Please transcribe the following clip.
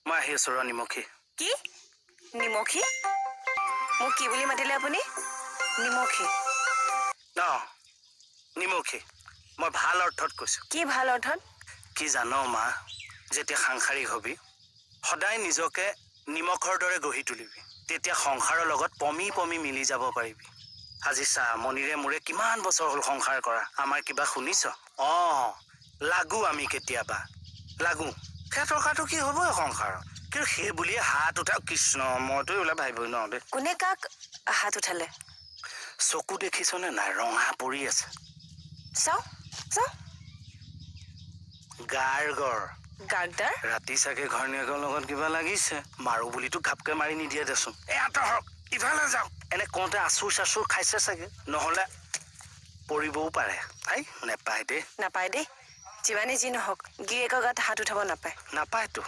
মই আহি আছো ৰ নিমখী। কি নিমখী? মোক কি বুলি মাতিলে আপুনি? নিমখী? নিমখী মই ভাল অৰ্থত কৈছো। কি ভাল অৰ্থত? কি জান মা, যেতিয়া সাংসাৰিক হবি সদায় নিজকে নিমখৰ দৰে গঢ়ি তুলিবি, তেতিয়া সংসাৰৰ লগত পমি পমি মিলি যাব পাৰিবি। আজি চা, মণিৰে মোৰে কিমান বছৰ হ'ল সংসাৰ কৰা, আমাৰ কিবা শুনিছ? লাগো আমি কেতিয়াবা লাগো, সেই টকাটো কি হ'ব সংসাৰত, কিন্তু সেই বুলিয়ে হাত উঠা কৃষ্ণ, মইতো ওলাই ভাবিবই নোৱাৰো দেই। কোনে কাক হাত উঠালে? চকু দেখিছনে নাই, ৰঙা পৰি আছে। চাও চাও। গাৰ্গৰ গাৰ্গদাৰ? ৰাতি চাগে ঘৈণীয়েকৰ লগত কিবা লাগিছে, মাৰো বুলিতো ঘাপকে মাৰি নিদিয়ে দেচোন। আঁতৰক, ইফালে যাওক, এনে কওঁতে আচুৰ চাচুৰ খাইছে চাগে, নহলে পৰিবও পাৰে। নেপায় দেই। নাপায় দেই, যিমানেই যি নহওক গিৰিয়েকৰ গাত হাত উঠাব নাপায়। নাপায়তো।